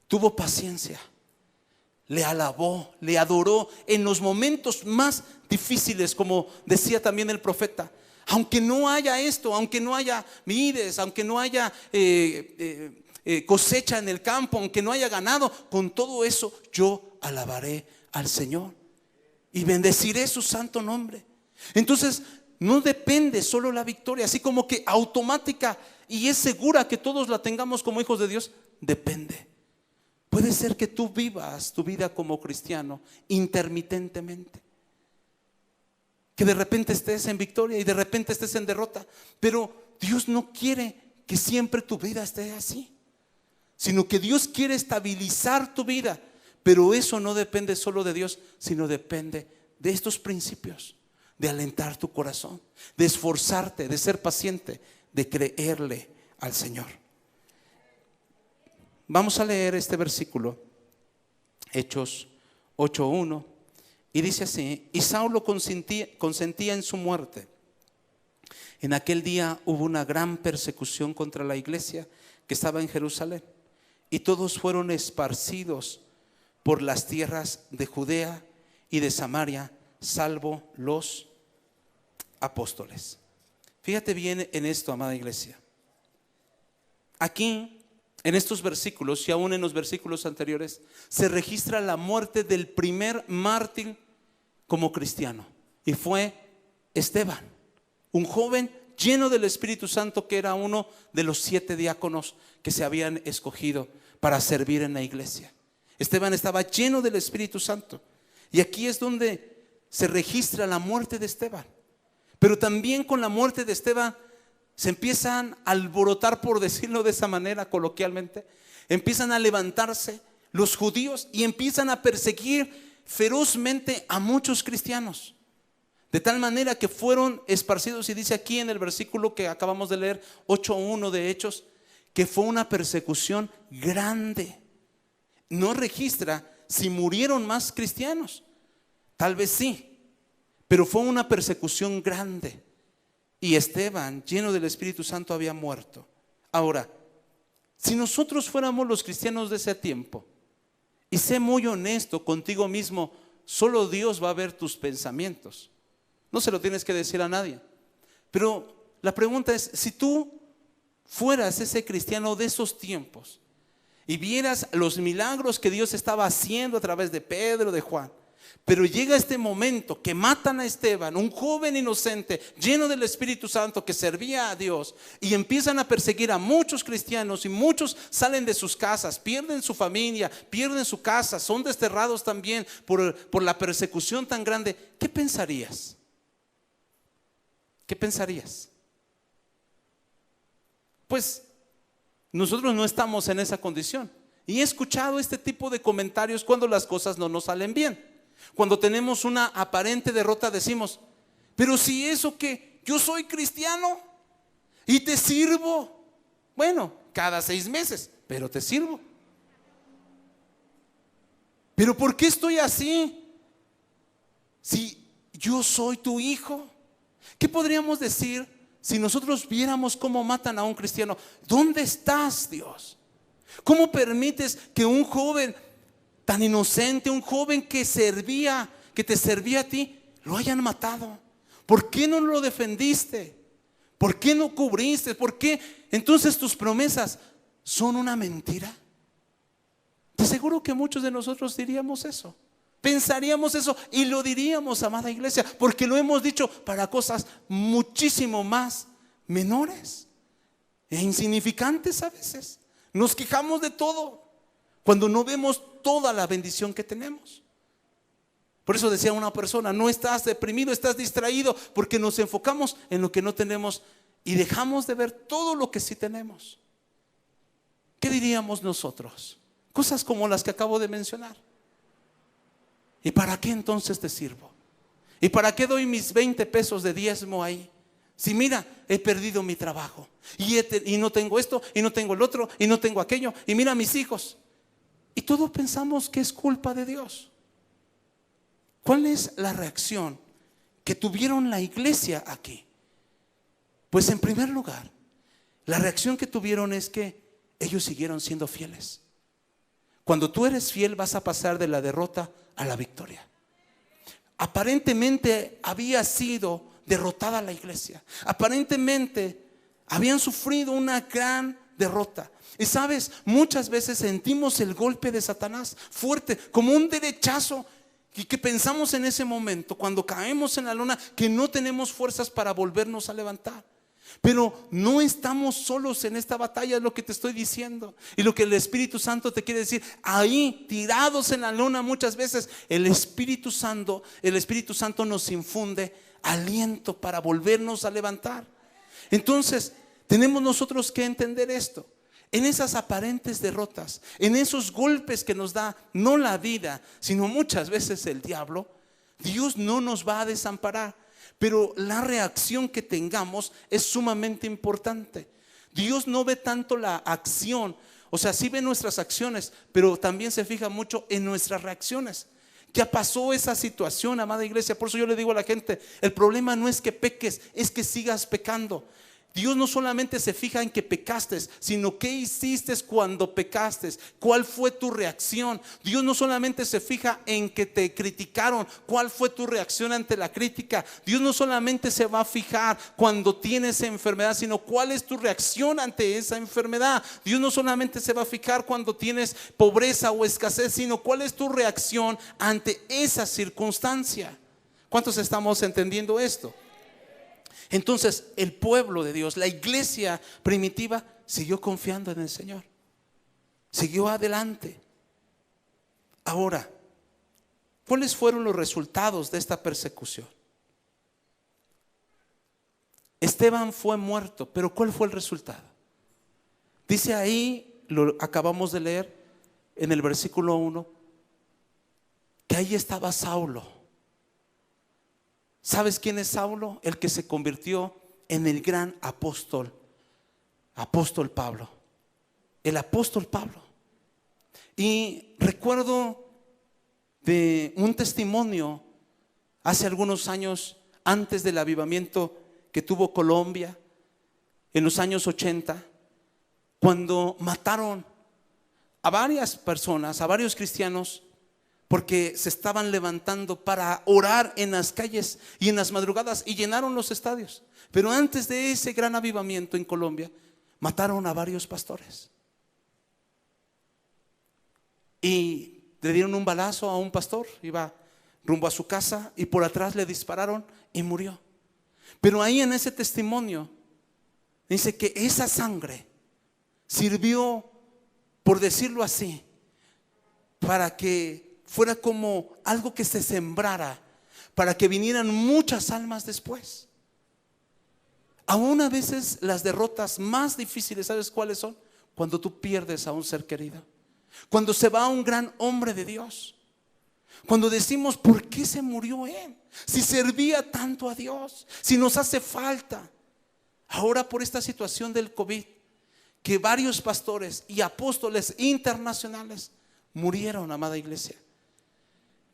tuvo paciencia, le alabó, le adoró en los momentos más difíciles, como decía también el profeta. Aunque no haya esto, aunque no haya vides, aunque no haya cosecha en el campo, aunque no haya ganado, con todo eso yo alabaré al Señor y bendeciré su santo nombre. Entonces, no depende solo la victoria, así como que automática y es segura que todos la tengamos como hijos de Dios. Depende. Puede ser que tú vivas tu vida como cristiano intermitentemente, que de repente estés en victoria y de repente estés en derrota, pero Dios no quiere que siempre tu vida esté así, sino que Dios quiere estabilizar tu vida. Pero eso no depende solo de Dios, sino depende de estos principios: de alentar tu corazón, de esforzarte, de ser paciente, de creerle al Señor. Vamos a leer este versículo, Hechos 8:1, y dice así: y Saulo consentía en su muerte. En aquel día hubo una gran persecución contra la iglesia que estaba en Jerusalén, y todos fueron esparcidos por las tierras de Judea y de Samaria, salvo los apóstoles. Fíjate bien en esto, amada iglesia. Aquí, en estos versículos y aún en los versículos anteriores, se registra la muerte del primer mártir como cristiano, y fue Esteban, un joven lleno del Espíritu Santo, que era uno de los 7 diáconos que se habían escogido para servir en la iglesia. Esteban estaba lleno del Espíritu Santo, y aquí es donde se registra la muerte de Esteban. Pero también con la muerte de Esteban se empiezan a alborotar, por decirlo de esa manera coloquialmente, empiezan a levantarse los judíos y empiezan a perseguir ferozmente a muchos cristianos, de tal manera que fueron esparcidos. Y dice aquí en el versículo que acabamos de leer, 8:1 de Hechos, que fue una persecución grande. No registra si murieron más cristianos, tal vez sí, pero fue una persecución grande. Y Esteban, lleno del Espíritu Santo, había muerto. Ahora, si nosotros fuéramos los cristianos de ese tiempo, y sé muy honesto contigo mismo, solo Dios va a ver tus pensamientos, no se lo tienes que decir a nadie. Pero la pregunta es: si tú fueras ese cristiano de esos tiempos y vieras los milagros que Dios estaba haciendo a través de Pedro, de Juan, pero llega este momento que matan a Esteban, un joven inocente, lleno del Espíritu Santo, que servía a Dios, y empiezan a perseguir a muchos cristianos, y muchos salen de sus casas, pierden su familia, pierden su casa, son desterrados también por la persecución tan grande. ¿Qué pensarías? ¿Qué pensarías? Pues nosotros no estamos en esa condición, y he escuchado este tipo de comentarios cuando las cosas no nos salen bien. Cuando tenemos una aparente derrota, decimos: pero si eso que yo soy cristiano y te sirvo, bueno, cada 6 meses, pero te sirvo. Pero ¿por qué estoy así si yo soy tu hijo? ¿Qué podríamos decir si nosotros viéramos cómo matan a un cristiano? ¿Dónde estás, Dios? ¿Cómo permites que un joven tan inocente, un joven que servía, que te servía a ti, lo hayan matado? ¿Por qué no lo defendiste? ¿Por qué no cubriste? ¿Por qué entonces tus promesas son una mentira? Te aseguro que muchos de nosotros diríamos eso, pensaríamos eso y lo diríamos, amada iglesia, porque lo hemos dicho para cosas muchísimo más menores e insignificantes a veces. Nos quejamos de todo cuando no vemos toda la bendición que tenemos. Por eso decía una persona: no estás deprimido, estás distraído, porque nos enfocamos en lo que no tenemos y dejamos de ver todo lo que sí tenemos. ¿Qué diríamos nosotros? Cosas como las que acabo de mencionar. ¿Y para qué entonces te sirvo? ¿Y para qué doy mis 20 pesos de diezmo ahí? Si mira, he perdido mi trabajo y no tengo esto, y no tengo el otro, y no tengo aquello, y mira a mis hijos. Y todos pensamos que es culpa de Dios. ¿Cuál es la reacción que tuvieron la iglesia aquí? Pues en primer lugar, la reacción que tuvieron es que ellos siguieron siendo fieles. Cuando tú eres fiel, vas a pasar de la derrota a la victoria. Aparentemente había sido derrotada la iglesia. Aparentemente habían sufrido una gran derrota. Y sabes, muchas veces sentimos el golpe de Satanás fuerte, como un derechazo, y que pensamos en ese momento, cuando caemos en la lona, que no tenemos fuerzas para volvernos a levantar. Pero no estamos solos en esta batalla, es lo que te estoy diciendo. Y lo que el Espíritu Santo te quiere decir: ahí tirados en la lona, muchas veces el Espíritu Santo nos infunde aliento para volvernos a levantar. Entonces tenemos nosotros que entender esto. En esas aparentes derrotas, en esos golpes que nos da no la vida, sino muchas veces el diablo, Dios no nos va a desamparar. Pero la reacción que tengamos es sumamente importante. Dios no ve tanto la acción, o sea, sí ve nuestras acciones, pero también se fija mucho en nuestras reacciones. Ya pasó esa situación, amada iglesia. Por eso yo le digo a la gente: el problema no es que peques, es que sigas pecando. Dios no solamente se fija en que pecaste, sino qué hiciste cuando pecaste, cuál fue tu reacción. Dios no solamente se fija en que te criticaron, cuál fue tu reacción ante la crítica. Dios no solamente se va a fijar cuando tienes enfermedad, sino cuál es tu reacción ante esa enfermedad. Dios no solamente se va a fijar cuando tienes pobreza o escasez, sino cuál es tu reacción ante esa circunstancia. ¿Cuántos estamos entendiendo esto? Entonces el pueblo de Dios, la iglesia primitiva, siguió confiando en el Señor, siguió adelante. Ahora, ¿cuáles fueron los resultados de esta persecución? Esteban fue muerto, pero ¿cuál fue el resultado? Dice ahí, lo acabamos de leer en el versículo 1, que ahí estaba Saulo. ¿Sabes quién es Saulo? El que se convirtió en el gran apóstol Pablo. El apóstol Pablo. Y recuerdo de un testimonio hace algunos años, antes del avivamiento que tuvo Colombia, en los años 80, cuando mataron a varias personas, a varios cristianos, porque se estaban levantando para orar en las calles y en las madrugadas, y llenaron los estadios. Pero antes de ese gran avivamiento en Colombia, mataron a varios pastores y le dieron un balazo a un pastor. Iba rumbo a su casa y por atrás le dispararon y murió. Pero ahí en ese testimonio dice que esa sangre sirvió, por decirlo así, para que fuera como algo que se sembrara, para que vinieran muchas almas después. Aún a veces las derrotas más difíciles, ¿sabes cuáles son? Cuando tú pierdes a un ser querido, cuando se va un gran hombre de Dios, cuando decimos: ¿por qué se murió él? Si servía tanto a Dios, si nos hace falta. Ahora, por esta situación del COVID, que varios pastores y apóstoles internacionales murieron, amada iglesia.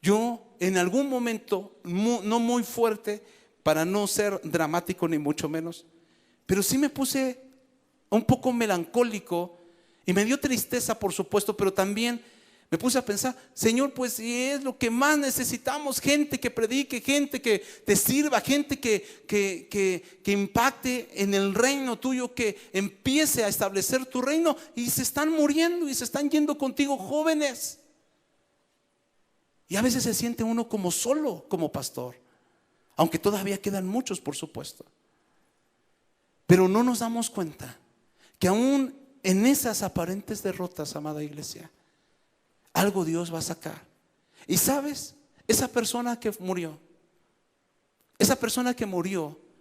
Yo en algún momento, no muy fuerte, para no ser dramático ni mucho menos, pero sí me puse un poco melancólico y me dio tristeza, por supuesto, pero también me puse a pensar, Señor, pues si es lo que más necesitamos, gente que predique, gente que te sirva, gente que impacte en el reino tuyo, que empiece a establecer tu reino, y se están muriendo y se están yendo contigo jóvenes. Y a veces se siente uno como solo, como pastor, aunque todavía quedan muchos, por supuesto. Pero no nos damos cuenta que aún en esas aparentes derrotas, amada iglesia, algo Dios va a sacar. Y sabes, esa persona que murió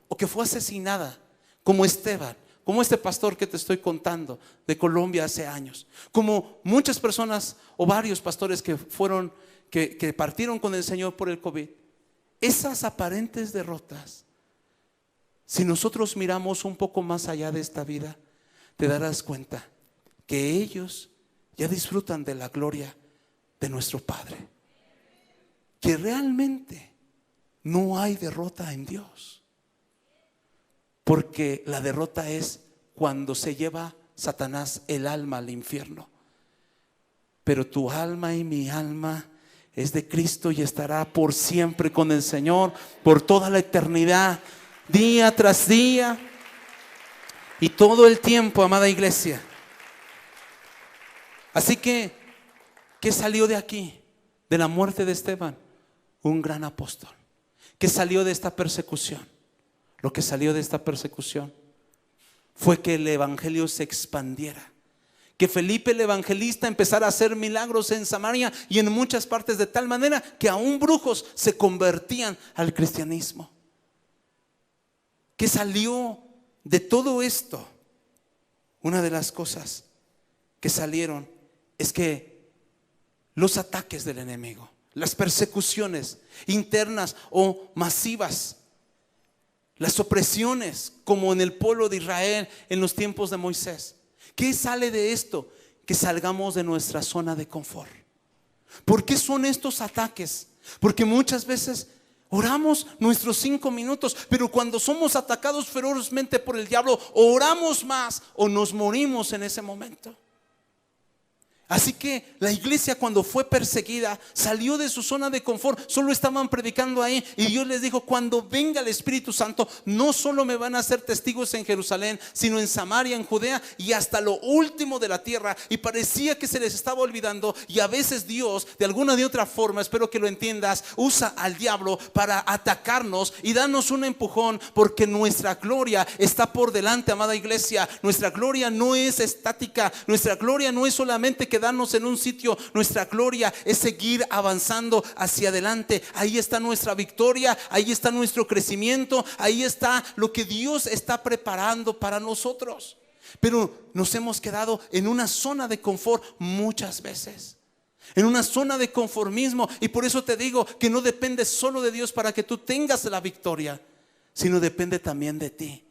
o que fue asesinada, como Esteban, como este pastor que te estoy contando de Colombia hace años, como muchas personas o varios pastores que fueron, que partieron con el Señor por el COVID, esas aparentes derrotas, si nosotros miramos un poco más allá de esta vida, te darás cuenta que ellos ya disfrutan de la gloria de nuestro Padre, que realmente no hay derrota en Dios, porque la derrota es cuando se lleva Satanás el alma al infierno. Pero tu alma y mi alma es de Cristo y estará por siempre con el Señor, por toda la eternidad, día tras día y todo el tiempo, amada iglesia. Así que, ¿qué salió de aquí? De la muerte de Esteban, un gran apóstol. ¿Qué salió de esta persecución? Lo que salió de esta persecución fue que el evangelio se expandiera, que Felipe el evangelista empezara a hacer milagros en Samaria y en muchas partes, de tal manera que aún brujos se convertían al cristianismo. ¿Qué salió de todo esto? Una de las cosas que salieron es que los ataques del enemigo, las persecuciones internas o masivas, las opresiones como en el pueblo de Israel en los tiempos de Moisés. ¿Qué sale de esto? Que salgamos de nuestra zona de confort. ¿Por qué son estos ataques? Porque muchas veces oramos nuestros 5 minutos, pero cuando somos atacados ferozmente por el diablo, oramos más o nos morimos en ese momento. Así que la iglesia, cuando fue perseguida, salió de su zona de confort. Solo estaban predicando ahí, y Dios les dijo: cuando venga el Espíritu Santo, no solo me van a hacer testigos en Jerusalén, sino en Samaria, en Judea y hasta lo último de la tierra. Y parecía que se les estaba olvidando. Y a veces Dios, de alguna de otra forma, espero que lo entiendas, usa al diablo para atacarnos y darnos un empujón, porque nuestra gloria está por delante, amada iglesia. Nuestra gloria no es estática. Nuestra gloria no es solamente quedarnos en un sitio. Nuestra gloria es seguir avanzando hacia adelante. Ahí está nuestra victoria, ahí está nuestro crecimiento, ahí está lo que Dios está preparando para nosotros. Pero nos hemos quedado en una zona de confort muchas veces, en una zona de conformismo. Y por eso te digo que no depende solo de Dios para que tú tengas la victoria, sino depende también de ti.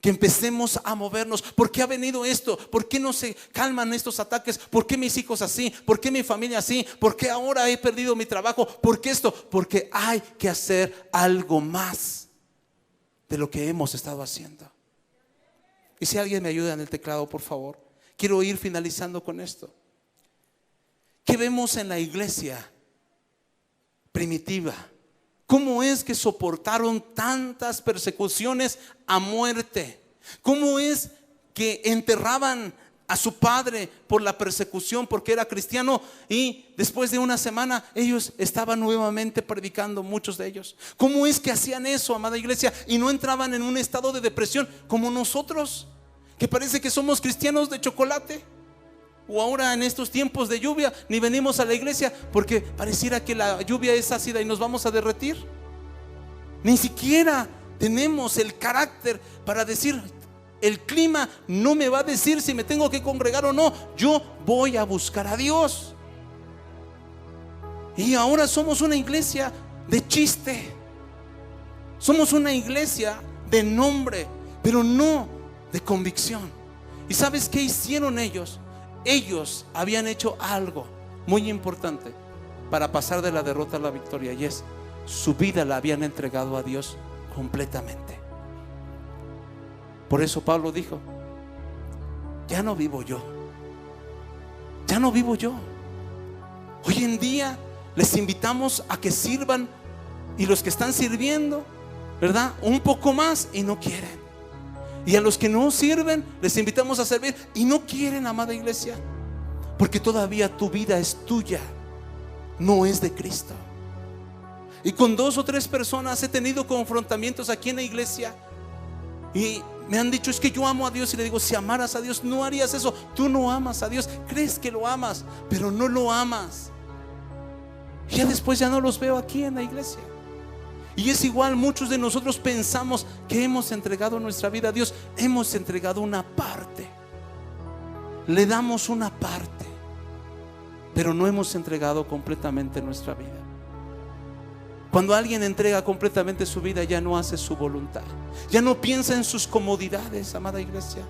Que empecemos a movernos. ¿Por qué ha venido esto? ¿Por qué no se calman estos ataques? ¿Por qué mis hijos así? ¿Por qué mi familia así? ¿Por qué ahora he perdido mi trabajo? ¿Por qué esto? Porque hay que hacer algo más de lo que hemos estado haciendo. Y si alguien me ayuda en el teclado, por favor. Quiero ir finalizando con esto. ¿Qué vemos en la iglesia primitiva? ¿Cómo es que soportaron tantas persecuciones a muerte? ¿Cómo es que enterraban a su padre por la persecución porque era cristiano, y después de una semana ellos estaban nuevamente predicando, muchos de ellos? ¿Cómo es que hacían eso, amada iglesia, y no entraban en un estado de depresión como nosotros, que parece que somos cristianos de chocolate? O ahora en estos tiempos de lluvia ni venimos a la iglesia porque pareciera que la lluvia es ácida y nos vamos a derretir. Ni siquiera tenemos el carácter para decir: el clima no me va a decir si me tengo que congregar o no, yo voy a buscar a Dios. Y ahora somos una iglesia de chiste, somos una iglesia de nombre, pero no de convicción. ¿Y sabes qué hicieron ellos? Ellos habían hecho algo muy importante para pasar de la derrota a la victoria, y es: su vida la habían entregado a Dios completamente. Por eso Pablo dijo: ya no vivo yo, ya no vivo yo, Hoy en día les invitamos a que sirvan, y los que están sirviendo, ¿verdad?, un poco más y no quieren. Y a los que no sirven les invitamos a servir y no quieren, amada iglesia, porque todavía tu vida es tuya, no es de Cristo. Y con 2 o 3 personas he tenido confrontamientos aquí en la iglesia y me han dicho: es que yo amo a Dios. Y le digo: si amaras a Dios no harías eso. Tú no amas a Dios, crees que lo amas, pero no lo amas. Y ya después ya no los veo aquí en la iglesia. Y es igual, muchos de nosotros pensamos que hemos entregado nuestra vida a Dios. Hemos entregado una parte, le damos una parte, pero no hemos entregado completamente nuestra vida. Cuando alguien entrega completamente su vida, ya no hace su voluntad, ya no piensa en sus comodidades, amada iglesia.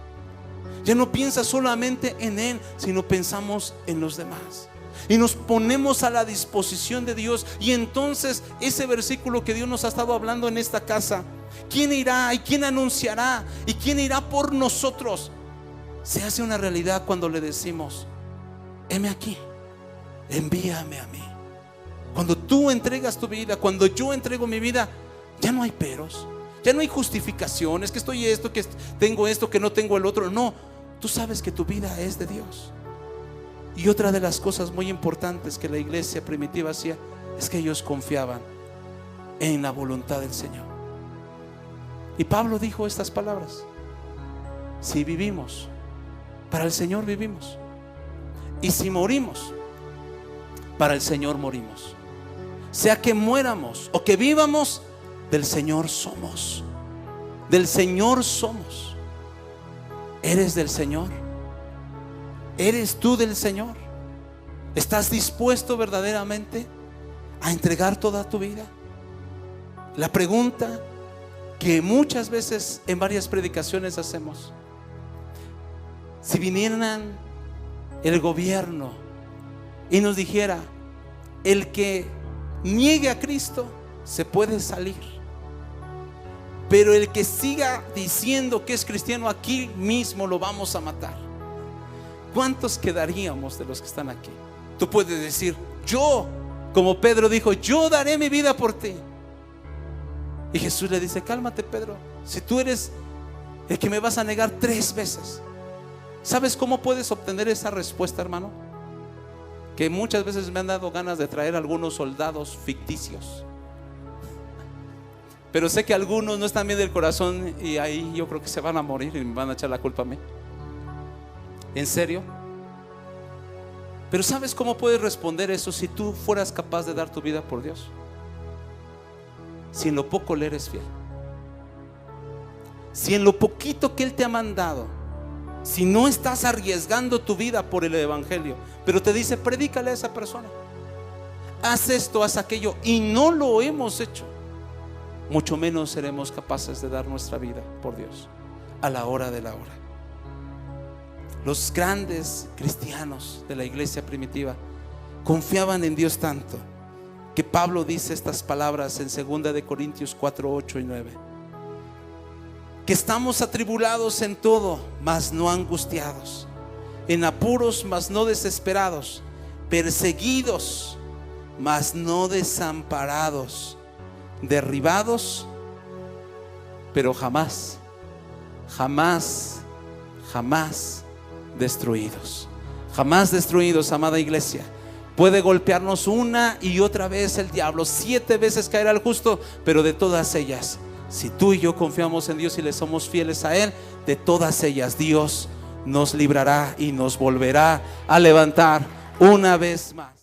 Ya no piensa solamente en Él, sino pensamos en los demás. Y nos ponemos a la disposición de Dios. Y entonces ese versículo que Dios nos ha estado hablando en esta casa, ¿quién irá y quién anunciará y quién irá por nosotros?, se hace una realidad cuando le decimos: heme aquí, envíame a mí. Cuando tú entregas tu vida, cuando yo entrego mi vida, ya no hay peros, ya no hay justificaciones, que estoy esto, que tengo esto, que no tengo el otro. No, tú sabes que tu vida es de Dios. Y otra de las cosas muy importantes que la iglesia primitiva hacía es que ellos confiaban en la voluntad del Señor. Y Pablo dijo estas palabras: si vivimos, para el Señor vivimos, y si morimos, para el Señor morimos. Sea que muéramos o que vivamos, del Señor somos. Del Señor somos. ¿Eres del Señor? ¿Eres tú del Señor? ¿Estás dispuesto verdaderamente a entregar toda tu vida? La pregunta que muchas veces en varias predicaciones hacemos: si vinieran el gobierno y nos dijera: el que niegue a Cristo se puede salir, pero el que siga diciendo que es cristiano, aquí mismo lo vamos a matar, ¿cuántos quedaríamos de los que están aquí? Tú puedes decir: yo, como Pedro dijo, yo daré mi vida por ti. Y Jesús le dice: cálmate, Pedro, si tú eres el que me vas a negar 3 veces. ¿Sabes cómo puedes obtener esa respuesta, hermano? Que muchas veces me han dado ganas de traer algunos soldados ficticios, pero sé que algunos no están bien del corazón, y ahí yo creo que se van a morir y me van a echar la culpa a mí. ¿En serio? Pero ¿sabes cómo puedes responder eso si tú fueras capaz de dar tu vida por Dios? Si en lo poco le eres fiel, si en lo poquito que Él te ha mandado, si no estás arriesgando tu vida por el evangelio, pero te dice: predícale a esa persona, haz esto, haz aquello, y no lo hemos hecho, mucho menos seremos capaces de dar nuestra vida por Dios a la hora de la hora. Los grandes cristianos de la iglesia primitiva confiaban en Dios tanto que Pablo dice estas palabras en 2 de Corintios 4, 8 y 9: que estamos atribulados en todo, mas no angustiados, en apuros, mas no desesperados, perseguidos, mas no desamparados, derribados, pero jamás, jamás, jamás destruidos. Jamás destruidos, amada iglesia. Puede golpearnos una y otra vez el diablo, 7 veces caerá el justo, pero de todas ellas, si tú y yo confiamos en Dios y le somos fieles a Él, de todas ellas Dios nos librará y nos volverá a levantar una vez más.